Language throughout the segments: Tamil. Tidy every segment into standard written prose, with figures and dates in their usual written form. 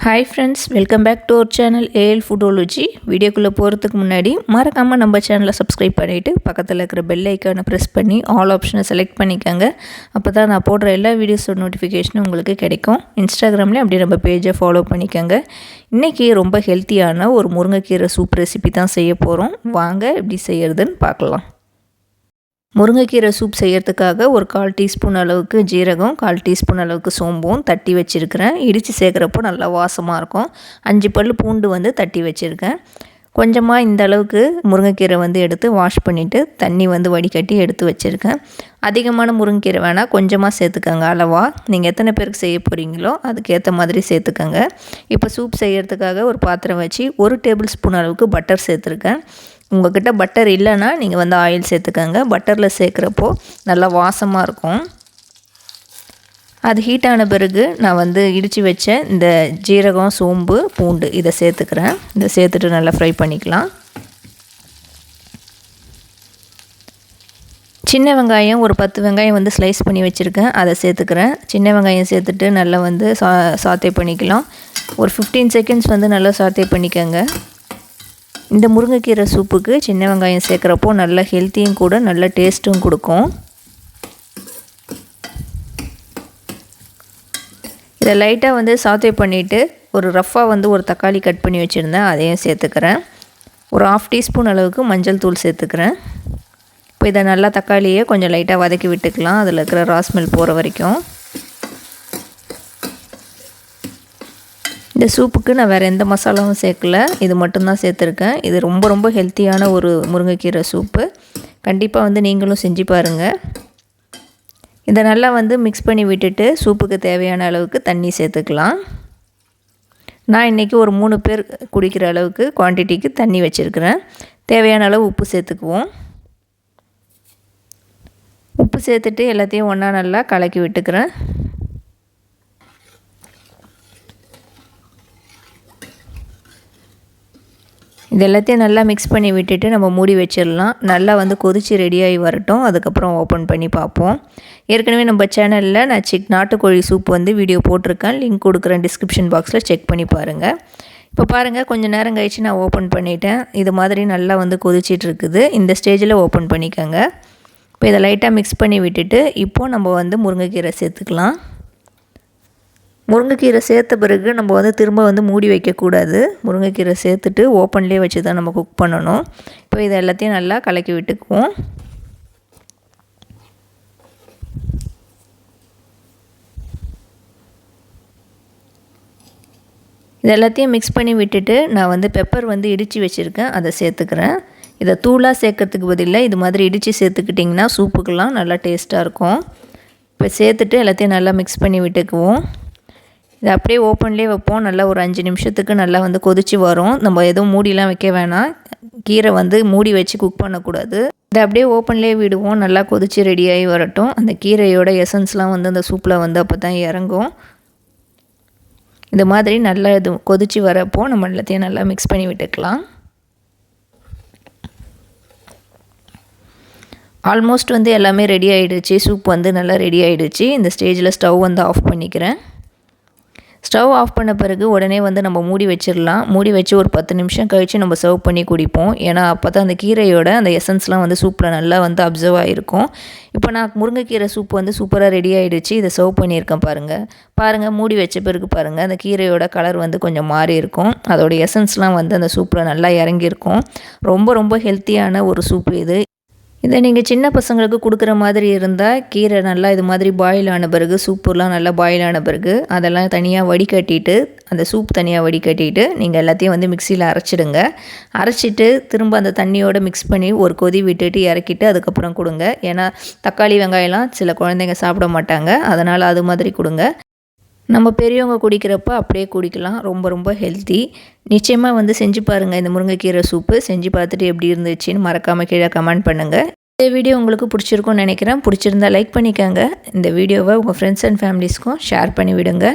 Hi friends, welcome back to our channel AL Foodology. வீடியோக்குள்ள போறதுக்கு முன்னாடி மறக்காம நம்ம சேனலை சப்ஸ்கிரைப் பண்ணிட்டு பக்கத்துல இருக்கிற பெல் ஐகானை பிரஸ் பண்ணி ஆல் ஆப்ஷனை செலக்ட் பண்ணிக்கங்க. அப்பதான் நான் போடுற எல்லா வீடியோஸோட நோட்டிஃபிகேஷனும் உங்களுக்கு கிடைக்கும். இன்ஸ்டாகிராம்ல அப்படியே நம்ம பேஜை ஃபாலோ பண்ணிக்கங்க. இன்னைக்கு ரொம்ப ஹெல்த்தியான ஒரு முருங்கைக்கீரை சூப் ரெசிபி தான் செய்ய போறோம். வாங்க எப்படி செய்யறதுன்னு பார்க்கலாம். முருங்கைக்கீரை சூப் செய்யறதுக்காக ஒரு 1/4 டீஸ்பூன் அளவுக்கு ஜீரகம், 1/4 டீஸ்பூன் அளவுக்கு சோம்பும் தட்டி வச்சுருக்கிறேன். இடித்து சேர்க்குறப்போ நல்லா வாசமாக இருக்கும். 5 பல் பூண்டு தட்டி வச்சுருக்கேன். கொஞ்சமாக இந்த அளவுக்கு முருங்கைக்கீரை எடுத்து வாஷ் பண்ணிவிட்டு தண்ணி வடிகட்டி எடுத்து வச்சுருக்கேன். அதிகமான முருங்கைக்கீரை வேணால் கொஞ்சமாக சேர்த்துக்கங்க. அளவாக நீங்கள் எத்தனை பேருக்கு செய்ய போகிறீங்களோ அதுக்கேற்ற மாதிரி சேர்த்துக்கங்க. இப்போ சூப் செய்கிறதுக்காக ஒரு பாத்திரம் வச்சு 1 டேபிள் ஸ்பூன் அளவுக்கு பட்டர் சேர்த்துருக்கேன். உங்கள்கிட்ட பட்டர் இல்லைன்னா நீங்கள் ஆயில் சேர்த்துக்கங்க. பட்டரில் சேர்க்குறப்போ நல்லா வாசமாக இருக்கும். அது ஹீட் ஆன பிறகு நான் இடித்து வச்ச இந்த ஜீரகம், சோம்பு, பூண்டு இதை சேர்த்துக்கிறேன். இதை சேர்த்துட்டு நல்லா ஃப்ரை பண்ணிக்கலாம். சின்ன வெங்காயம் ஒரு 10 வெங்காயம் ஸ்லைஸ் பண்ணி வச்சுருக்கேன். அதை சேர்த்துக்கிறேன். சின்ன வெங்காயம் சேர்த்துட்டு நல்லா சாத்தே பண்ணிக்கலாம். ஒரு 15 செகண்ட்ஸ் நல்லா சாத்தே பண்ணிக்கோங்க. இந்த முருங்கைக்கீரை சூப்புக்கு சின்ன வெங்காயம் சேர்க்குறப்போ நல்ல ஹெல்த்தியும் கூட, நல்ல டேஸ்ட்டும் கொடுக்கும். இதை லைட்டாக சாத்தே பண்ணிவிட்டு ஒரு ரஃப்பாக ஒரு தக்காளி கட் பண்ணி வச்சுருந்தேன், அதையும் சேர்த்துக்கிறேன். ஒரு 1/2 டீஸ்பூன் அளவுக்கு மஞ்சள் தூள் சேர்த்துக்கிறேன். இப்போ இதை நல்லா தக்காளியை கொஞ்சம் லைட்டாக வதக்கி விட்டுக்கலாம், அதில் இருக்கிற ரா ஸ்மெல் போகிற வரைக்கும். இந்த சூப்புக்கு நான் வேறு எந்த மசாலாவும் சேர்க்கல, இது மட்டும்தான் சேர்த்துருக்கேன். இது ரொம்ப ரொம்ப ஹெல்த்தியான ஒரு முருங்கைக்கீரை சூப்பு. கண்டிப்பாக நீங்களும் செஞ்சு பாருங்கள். இதை நல்லா மிக்ஸ் பண்ணி விட்டுட்டு சூப்புக்கு தேவையான அளவுக்கு தண்ணி சேர்த்துக்கலாம். நான் இன்றைக்கி ஒரு 3 பேர் குடிக்கிற அளவுக்கு குவான்டிட்டிக்கு தண்ணி வச்சுருக்கிறேன். தேவையான அளவு உப்பு சேர்த்துக்குவோம். உப்பு சேர்த்துட்டு எல்லாத்தையும் ஒன்றா நல்லா கலக்கி விட்டுக்கிறேன். இது எல்லாத்தையும் நல்லா மிக்ஸ் பண்ணி விட்டுட்டு நம்ம மூடி வச்சிடலாம். நல்லா கொதித்து ரெடியாகி வரட்டும். அதுக்கப்புறம் ஓப்பன் பண்ணி பார்ப்போம். ஏற்கனவே நம்ம சேனலில் நான் நாட்டுக்கோழி சூப் வீடியோ போட்டிருக்கேன். லிங்க் கொடுக்குறேன் டிஸ்கிரிப்ஷன் பாக்ஸில், செக் பண்ணி பாருங்கள். இப்போ பாருங்கள், கொஞ்சம் நேரம் கழித்து நான் ஓப்பன் பண்ணிட்டேன். இது மாதிரி நல்லா கொதிச்சிட்டு இருக்குது. இந்த ஸ்டேஜில் ஓப்பன் பண்ணிக்கோங்க. இப்போ இதை லைட்டாக மிக்ஸ் பண்ணி விட்டுட்டு இப்போது நம்ம முருங்கைக்கீரை சேர்த்துக்கலாம். முருங்கைக்கீரை சேர்த்த பிறகு நம்ம திரும்ப மூடி வைக்கக்கூடாது. முருங்கைக்கீரை சேர்த்துட்டு ஓப்பன்லேயே வச்சு தான் நம்ம குக் பண்ணணும். இப்போ இதை எல்லாத்தையும் நல்லா கலக்கி விட்டுக்குவோம். இது எல்லாத்தையும் மிக்ஸ் பண்ணி விட்டுட்டு நான் பெப்பர் இடித்து வச்சுருக்கேன், அதை சேர்த்துக்கிறேன். இதை தூளாக சேர்க்கறதுக்கு பதிலாக இது மாதிரி இடித்து சேர்த்துக்கிட்டிங்கன்னா சூப்புக்கெல்லாம் நல்லா டேஸ்ட்டாக இருக்கும். இப்போ சேர்த்துட்டு எல்லாத்தையும் நல்லா மிக்ஸ் பண்ணி விட்டுக்குவோம். இதை அப்படியே ஓப்பன்லேயே வைப்போம். நல்லா ஒரு 5 நிமிஷத்துக்கு நல்லா கொதித்து வரும். நம்ம எதுவும் மூடிலாம் வைக்க வேணாம். கீரை மூடி வச்சு குக் பண்ணக்கூடாது. இதை அப்படியே ஓப்பன்லேயே விடுவோம். நல்லா கொதித்து ரெடியாகி வரட்டும். அந்த கீரையோட எசன்ஸ்லாம் அந்த சூப்பில் அப்போ தான் இறங்கும். இந்த மாதிரி நல்லா இது கொதித்து வரப்போ நம்ம எல்லாத்தையும் நல்லா மிக்ஸ் பண்ணி விட்டுக்கலாம். ஆல்மோஸ்ட் எல்லாமே ரெடி ஆகிடுச்சு. சூப் நல்லா ரெடி ஆகிடுச்சு. இந்த ஸ்டேஜில் ஸ்டவ் ஆஃப் பண்ணிக்கிறேன். ஸ்டவ் ஆஃப் பண்ண பிறகு உடனே நம்ம மூடி வச்சிடலாம். மூடி வச்சு ஒரு 10 நிமிஷம் கழித்து நம்ம சர்வ் பண்ணி குடிப்போம். ஏன்னா அப்போ தான் அந்த கீரையோட அந்த எசன்ஸ்லாம் சூப்பில் நல்லா அப்சர்வ் ஆகிருக்கும். இப்போ நான் முருங்கைக்கீரை சூப் சூப்பராக ரெடி ஆகிடுச்சு. இதை சர்வ் பண்ணியிருக்கேன் பாருங்கள். மூடி வச்ச பிறகு பாருங்கள், அந்த கீரையோட கலர் கொஞ்சம் மாறி இருக்கும். அதோட எசன்ஸ்லாம் அந்த சூப்பில் நல்லா இறங்கியிருக்கும். ரொம்ப ரொம்ப ஹெல்த்தியான ஒரு சூப் இது. இதை நீங்கள் சின்ன பசங்களுக்கு கொடுக்குற மாதிரி இருந்தால் கீரை நல்லா இது மாதிரி பாயில் ஆன பிறகு, சூப்புலாம் நல்லா பாயில் ஆன பிறகு அதெல்லாம் தனியாக வடிகட்டிட்டு, அந்த சூப் தனியாக வடிகட்டிட்டு நீங்கள் எல்லாத்தையும் மிக்சியில் அரைச்சிடுங்க. அரைச்சிட்டு திரும்ப அந்த தண்ணியோடு மிக்ஸ் பண்ணி ஒரு கொதி விட்டுட்டு இறக்கிட்டு அதுக்கப்புறம் கொடுங்க. ஏன்னா தக்காளி வெங்காயம்லாம் சில குழந்தைங்க சாப்பிட மாட்டாங்க, அதனால் அது மாதிரி கொடுங்க. நம்ம பெரியவங்க குடிக்கிறப்ப அப்படியே குடிக்கலாம். ரொம்ப ரொம்ப ஹெல்த்தி. நிச்சயமாக செஞ்சு பாருங்கள். இந்த முருங்கைக்கீரை சூப்பு செஞ்சு பார்த்துட்டு எப்படி இருந்துச்சுன்னு மறக்காமல் கீழே கமெண்ட் பண்ணுங்கள். இந்த வீடியோ உங்களுக்கு பிடிச்சிருக்கும்னு நினைக்கிறேன். பிடிச்சிருந்தா லைக் பண்ணிக்கோங்க. இந்த வீடியோவை உங்கள் ஃப்ரெண்ட்ஸ் அண்ட் ஃபேமிலிஸ்க்கும் ஷேர் பண்ணி விடுங்க.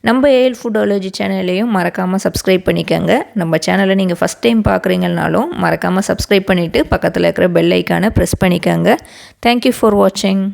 நம்ம ஏஎல் ஃபுட்ology சேனலையும் மறக்காமல் சப்ஸ்கிரைப் பண்ணிக்கோங்க. நம்ம சேனலை நீங்கள் ஃபஸ்ட் டைம் பார்க்குறீங்கனாலும் மறக்காமல் சப்ஸ்கிரைப் பண்ணிவிட்டு பக்கத்தில் இருக்கிற பெல் ஐக்கானை ப்ரெஸ் பண்ணிக்கோங்க. தேங்க்யூ ஃபார் வாட்சிங்.